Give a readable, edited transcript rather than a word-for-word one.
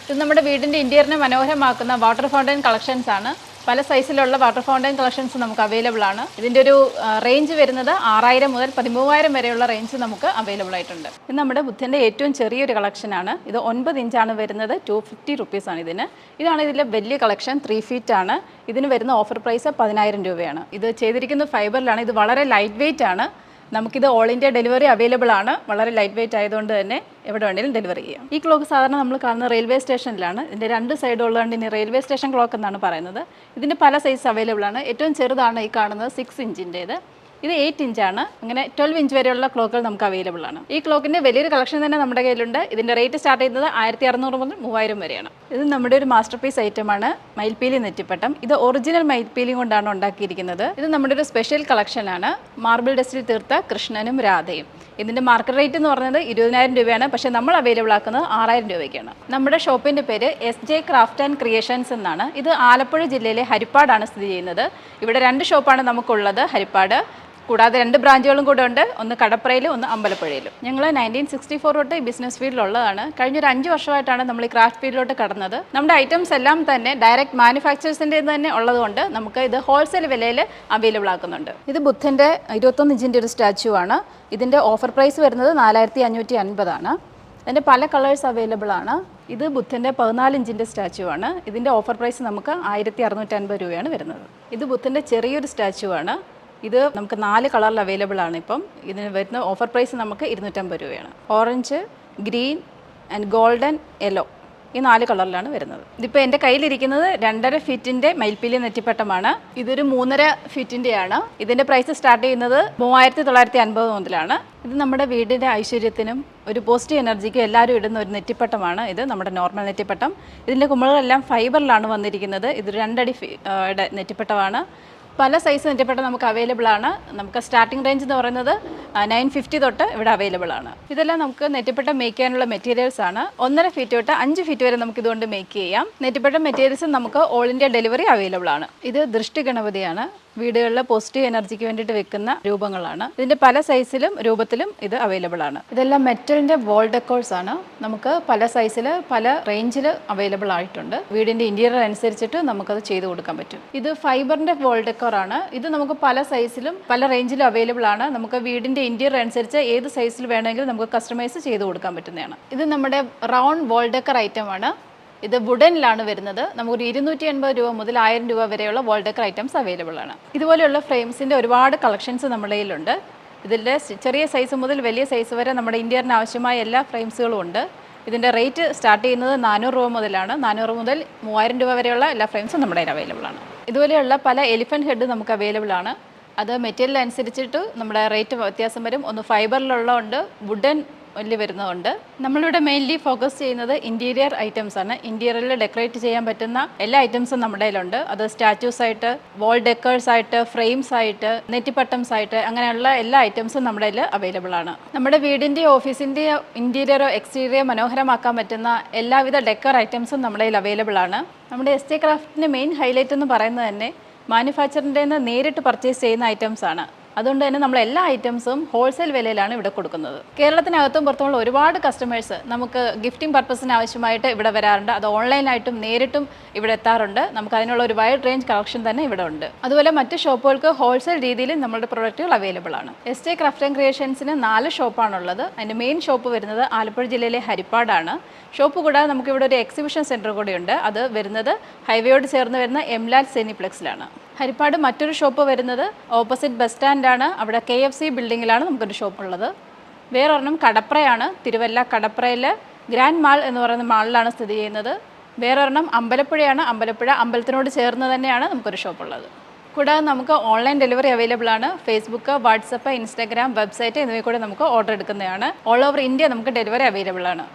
ഇത് നമ്മുടെ വീടിൻ്റെ ഇൻറ്റീരിയറിനെ മനോഹരമാക്കുന്ന വാട്ടർ ഫൗണ്ടൈൻ കളക്ഷൻസ് ആണ്. പല സൈസിലുള്ള വാട്ടർ ഫൗണ്ടൈൻ കളക്ഷൻസ് നമുക്ക് അവൈലബിൾ ആണ്. ഇതിൻ്റെ ഒരു റേഞ്ച് വരുന്നത് 6000 മുതൽ 13000 വരെയുള്ള റേഞ്ച് നമുക്ക് അവൈലബിൾ ആയിട്ടുണ്ട്. ഇത് നമ്മുടെ ബുദ്ധൻ്റെ ഏറ്റവും ചെറിയൊരു കളക്ഷനാണ്. ഇത് 9 ഇഞ്ചാണ് വരുന്നത്. 250 റുപ്പീസാണ് ഇതിന്. ഇതാണ് ഇതിലെ വലിയ കളക്ഷൻ. 3 ഫീറ്റ് ആണ്. ഇതിന് വരുന്ന ഓഫർ പ്രൈസ് 10000 രൂപയാണ്. ഇത് ചെയ്തിരിക്കുന്നത് ഫൈബറിലാണ്. ഇത് വളരെ ലൈറ്റ് വെയിറ്റ് ആണ്. നമുക്കിത് ഓൾ ഇന്ത്യ ഡെലിവറി അവൈലബിൾ ആണ്. വളരെ ലൈറ്റ് വെയിറ്റ് ആയതുകൊണ്ട് തന്നെ എവിടെ വേണമെങ്കിലും ഡെലിവറി ചെയ്യാം. ഈ ക്ലോക്ക് സാധാരണ നമ്മൾ കാണുന്ന റെയിൽവേ സ്റ്റേഷനിലാണ്. ഇതിൻ്റെ 2 സൈഡ് ഉള്ളതുകൊണ്ട് ഇനി റെയിൽവേ സ്റ്റേഷൻ ക്ലോക്ക് എന്നാണ് പറയുന്നത്. ഇതിൻ്റെ പല സൈസ് അവൈലബിൾ ആണ്. ഏറ്റവും ചെറുതാണ് ഈ കാണുന്നത് 6 ഇഞ്ചിൻ്റേത്. ഇത് 8 ഇഞ്ചാണ്. അങ്ങനെ 12 ഇഞ്ച് വരെയുള്ള ക്ലോക്കുകൾ നമുക്ക് അവൈലബിൾ ആണ്. ഈ ക്ലോക്കിൻ്റെ വലിയൊരു കളക്ഷൻ തന്നെ നമ്മുടെ കയ്യിലുണ്ട്. ഇതിൻ്റെ റേറ്റ് സ്റ്റാർട്ട് ചെയ്യുന്നത് 1600 മുതൽ 3000 വരെയാണ്. ഇത് നമ്മുടെ ഒരു മാസ്റ്റർ പീസ് ഐറ്റമാണ്, മയിൽപ്പീലി നെറ്റിപ്പട്ടം. ഇത് ഒറിജിനൽ മയിൽപ്പീലി കൊണ്ടാണ് ഉണ്ടാക്കിയിരിക്കുന്നത്. ഇത് നമ്മുടെ ഒരു സ്പെഷ്യൽ കളക്ഷനാണ്. മാർബിൾ ഡസ്റ്റിൽ തീർത്ത കൃഷ്ണനും രാധയും. ഇതിൻ്റെ മാർക്കറ്റ് റേറ്റ് എന്ന് പറയുന്നത് 20000 രൂപയാണ്. പക്ഷേ നമ്മൾ അവൈലബിൾ ആക്കുന്നത് 6000 രൂപയ്ക്കാണ്. നമ്മുടെ ഷോപ്പിൻ്റെ പേര് SJ ക്രാഫ്റ്റ് ആൻഡ് ക്രിയേഷൻസ് എന്നാണ്. ഇത് ആലപ്പുഴ ജില്ലയിലെ ഹരിപ്പാടാണ് സ്ഥിതി ചെയ്യുന്നത്. ഇവിടെ 2 ഷോപ്പാണ് നമുക്കുള്ളത്, ഹരിപ്പാട്. കൂടാതെ 2 ബ്രാഞ്ചുകളും കൂടെ ഉണ്ട്. ഒന്ന് കടപ്പുറയിലും ഒന്ന് അമ്പലപ്പുഴയിലും. ഞങ്ങൾ 1964 തൊട്ട് ഈ ബിസിനസ് ഫീൽഡിലുള്ളതാണ്. കഴിഞ്ഞൊരു 5 വർഷമായിട്ടാണ് നമ്മൾ ഈ ക്രാഫ്റ്റ് ഫീൽഡിലോട്ട് കടന്നത്. നമ്മുടെ ഐറ്റംസ് എല്ലാം തന്നെ ഡയറക്റ്റ് മാനുഫാക്ചേഴ്സിൻ്റെ തന്നെ ഉള്ളതുകൊണ്ട് നമുക്ക് ഇത് ഹോൾസെയിൽ വിലയിൽ അവൈലബിൾ ആക്കുന്നുണ്ട്. ഇത് ബുദ്ധൻ്റെ 21 ഇഞ്ചിൻ്റെ ഒരു സ്റ്റാച്ചു ആണ്. ഇതിൻ്റെ ഓഫർ പ്രൈസ് വരുന്നത് 4550 ആണ്. അതിൻ്റെ പല കളേഴ്സ് അവൈലബിൾ ആണ്. ഇത് ബുദ്ധൻ്റെ 14 ഇഞ്ചിൻ്റെ സ്റ്റാച്ചു ആണ്. ഇതിൻ്റെ ഓഫർ പ്രൈസ് നമുക്ക് 1650 രൂപയാണ് വരുന്നത്. ഇത് ബുദ്ധൻ്റെ ചെറിയൊരു സ്റ്റാച്ചു ആണ്. ഇത് നമുക്ക് 4 കളറിൽ അവൈലബിൾ ആണ്. ഇപ്പം ഇതിന് വരുന്ന ഓഫർ പ്രൈസ് നമുക്ക് 250 രൂപയാണ്. Orange, green and golden, yellow, ഈ 4 കളറിലാണ് വരുന്നത്. ഇതിപ്പോൾ എൻ്റെ കയ്യിലിരിക്കുന്നത് 2.5 ഫീറ്റിൻ്റെ മയിൽപ്പീലി നെറ്റിപ്പട്ടമാണ്. ഇതൊരു 3.5 ഫീറ്റിൻ്റെയാണ്. ഇതിൻ്റെ പ്രൈസ് സ്റ്റാർട്ട് ചെയ്യുന്നത് 3950 മുതലാണ്. ഇത് നമ്മുടെ വീടിൻ്റെ ഐശ്വര്യത്തിനും ഒരു പോസിറ്റീവ് എനർജിക്കും എല്ലാവരും ഇടുന്ന ഒരു നെറ്റിപ്പട്ടമാണ്. ഇത് നമ്മുടെ നോർമൽ നെറ്റിപ്പട്ടം. ഇതിൻ്റെ കുമിളുകളെല്ലാം ഫൈബറിലാണ് വന്നിരിക്കുന്നത്. ഇത് 2 അടി നെറ്റിപ്പട്ടമാണ്. പല സൈസ് നെറ്റിപ്പട്ടം നമുക്ക് അവൈലബിൾ ആണ്. നമുക്ക് സ്റ്റാർട്ടിംഗ് റേഞ്ച് എന്ന് പറയുന്നത് 950 തൊട്ട് ഇവിടെ അവൈലബിൾ ആണ്. ഇതെല്ലാം നമുക്ക് നെറ്റിപ്പട്ടം മേക്ക് ചെയ്യാനുള്ള മെറ്റീരിയൽസ് ആണ്. 1.5 ഫീറ്റ് തൊട്ട് 5 ഫീറ്റ് വരെ നമുക്ക് ഇതുകൊണ്ട് മേക്ക് ചെയ്യാം. നെറ്റിപ്പട്ടം മെറ്റീരിയൽസ് നമുക്ക് ഓൾ ഇന്ത്യ ഡെലിവറി അവൈലബിൾ ആണ്. ഇത് ദൃഷ്ടി ഗണപതിയാണ്. വീടുകളിലെ പോസിറ്റീവ് എനർജിക്ക് വേണ്ടിയിട്ട് വെക്കുന്ന രൂപങ്ങളാണ്. ഇതിൻ്റെ പല സൈസിലും രൂപത്തിലും ഇത് അവൈലബിൾ ആണ്. ഇതെല്ലാം മെറ്റലിൻ്റെ വോൾ ഡെക്കോർസ് ആണ്. നമുക്ക് പല സൈസിൽ പല റേഞ്ചിൽ അവൈലബിൾ ആയിട്ടുണ്ട്. വീടിൻ്റെ ഇൻറ്റീരിയർ അനുസരിച്ചിട്ട് നമുക്കത് ചെയ്ത് കൊടുക്കാൻ പറ്റും. ഇത് ഫൈബറിൻ്റെ വോൾ ഡെക്കോർ ആണ്. ഇത് നമുക്ക് പല സൈസിലും പല റേഞ്ചിലും അവൈലബിൾ ആണ്. നമുക്ക് വീടിൻ്റെ ഇൻറ്റീരിയർ അനുസരിച്ച് ഏത് സൈസിൽ വേണമെങ്കിലും നമുക്ക് കസ്റ്റമൈസ് ചെയ്ത് കൊടുക്കാൻ പറ്റുന്നതാണ്. ഇത് നമ്മുടെ റൗണ്ട് വോൾ ഡെക്കർ ഐറ്റമാണ്. ഇത് വുഡനിലാണ് വരുന്നത്. നമുക്കൊരു 280 രൂപ മുതൽ 1000 രൂപ വരെയുള്ള വോൾ ഡെക്കർ ഐറ്റംസ് അവൈലബിൾ ആണ്. ഇതുപോലെയുള്ള ഫ്രെയിംസിൻ്റെ ഒരുപാട് കളക്ഷൻസ് നമ്മുടെ കയ്യിലുണ്ട്. ഇതിൻ്റെ ചെറിയ സൈസ് മുതൽ വലിയ സൈസ് വരെ നമ്മുടെ ഇന്ത്യറിന് ആവശ്യമായ എല്ലാ ഫ്രെയിംസുകളും ഉണ്ട്. ഇതിൻ്റെ റേറ്റ് സ്റ്റാർട്ട് ചെയ്യുന്നത് 400 രൂപ മുതലാണ്. 400 മുതൽ 3000 രൂപ വരെയുള്ള എല്ലാ ഫ്രെയിംസും നമ്മുടെ കയ്യിൽ അവൈലബിൾ ആണ്. ഇതുപോലെയുള്ള പല എലിഫൻറ്റ് ഹെഡ് നമുക്ക് അവൈലബിൾ ആണ്. അത് മെറ്റീരിയൽ അനുസരിച്ചിട്ട് നമ്മുടെ റേറ്റ് വ്യത്യാസം വരും. ഒന്ന് ഫൈബറിലുള്ളതുണ്ട്, വുഡൻ വലിയ വരുന്നതുണ്ട്. നമ്മളിവിടെ മെയിൻലി ഫോക്കസ് ചെയ്യുന്നത് ഇൻറ്റീരിയർ ഐറ്റംസ് ആണ്. ഇൻറ്റീരിയറിൽ ഡെക്കറേറ്റ് ചെയ്യാൻ പറ്റുന്ന എല്ലാ ഐറ്റംസും നമ്മുടെ കയ്യിലുണ്ട്. അത് സ്റ്റാച്യൂസ് ആയിട്ട്, വോൾ ഡെക്കേഴ്സ് ആയിട്ട്, ഫ്രെയിംസ് ആയിട്ട്, നെറ്റിപ്പട്ടംസ് ആയിട്ട്, അങ്ങനെയുള്ള എല്ലാ ഐറ്റംസും നമ്മുടെ കയ്യിൽ അവൈലബിൾ ആണ്. നമ്മുടെ വീടിൻ്റെ ഓഫീസിൻ്റെ ഇൻറ്റീരിയറോ എക്സ്റ്റീരിയറോ മനോഹരമാക്കാൻ പറ്റുന്ന എല്ലാവിധ ഡെക്കർ ഐറ്റംസും നമ്മുടെ കയ്യിൽ അവൈലബിൾ ആണ്. നമ്മുടെ SJ ക്രാഫ്റ്റിൻ്റെ മെയിൻ ഹൈലൈറ്റ് എന്ന് പറയുന്നത് തന്നെ മാനുഫാക്ചറിൻ്റെ നിന്ന് നേരിട്ട് പർച്ചേസ് ചെയ്യുന്ന ഐറ്റംസ് ആണ്. അതുകൊണ്ട് തന്നെ നമ്മൾ എല്ലാ ഐറ്റംസും ഹോൾസെയിൽ വിലയിലാണ് ഇവിടെ കൊടുക്കുന്നത്. കേരളത്തിനകത്തും പുറത്തുമുള്ള ഒരുപാട് കസ്റ്റമേഴ്സ് നമുക്ക് ഗിഫ്റ്റിംഗ് പർപ്പസിന് ആവശ്യമായിട്ട് ഇവിടെ വരാറുണ്ട്. അത് ഓൺലൈനായിട്ടും നേരിട്ടും ഇവിടെ എത്താറുണ്ട്. നമുക്ക് അതിനുള്ള ഒരു വൈഡ് റേഞ്ച് കളക്ഷൻ തന്നെ ഇവിടെ ഉണ്ട്. അതുപോലെ മറ്റ് ഷോപ്പുകൾക്ക് ഹോൾസെയിൽ രീതിയിൽ നമ്മുടെ പ്രൊഡക്റ്റുകൾ അവൈലബിൾ ആണ്. SJ ക്രാഫ്റ്റ് ആൻഡ് ക്രിയേഷൻസിന് 4 ഷോപ്പാണുള്ളത്. അതിൻ്റെ മെയിൻ ഷോപ്പ് വരുന്നത് ആലപ്പുഴ ജില്ലയിലെ ഹരിപ്പാടാണ്. ഷോപ്പ് കൂടാതെ നമുക്കിവിടെ ഒരു എക്സിബിഷൻ സെൻറ്റർ കൂടിയുണ്ട്. അത് വരുന്നത് ഹൈവേയോട് ചേർന്ന് വരുന്ന എംലാൽ സെനിപ്ലെക്സിലാണ്. ഹരിപ്പാട് മറ്റൊരു ഷോപ്പ് വരുന്നത് ഓപ്പോസിറ്റ് ബസ് സ്റ്റാൻഡാണ്. അവിടെ KFC ബിൽഡിങ്ങിലാണ് നമുക്കൊരു ഷോപ്പ് ഉള്ളത്. വേറൊരെണ്ണം കടപ്രയാണ്. തിരുവല്ല കടപ്രയിൽ ഗ്രാൻഡ് മാൾ എന്ന് പറയുന്ന മാളിലാണ് സ്ഥിതി ചെയ്യുന്നത്. വേറൊരെണ്ണം അമ്പലപ്പുഴയാണ്. അമ്പലപ്പുഴ അമ്പലത്തിനോട് ചേർന്ന് തന്നെയാണ് നമുക്കൊരു ഷോപ്പുള്ളത്. കൂടാതെ നമുക്ക് ഓൺലൈൻ ഡെലിവറി അവൈലബിൾ ആണ്. ഫേസ്ബുക്ക്, വാട്സപ്പ്, ഇൻസ്റ്റാഗ്രാം, വെബ്സൈറ്റ് എന്നിവയിൽ കൂടെ നമുക്ക് ഓർഡർ എടുക്കുന്നതാണ്. ഓൾ ഓവർ ഇന്ത്യ നമുക്ക് ഡെലിവറി അവൈലബിൾ ആണ്.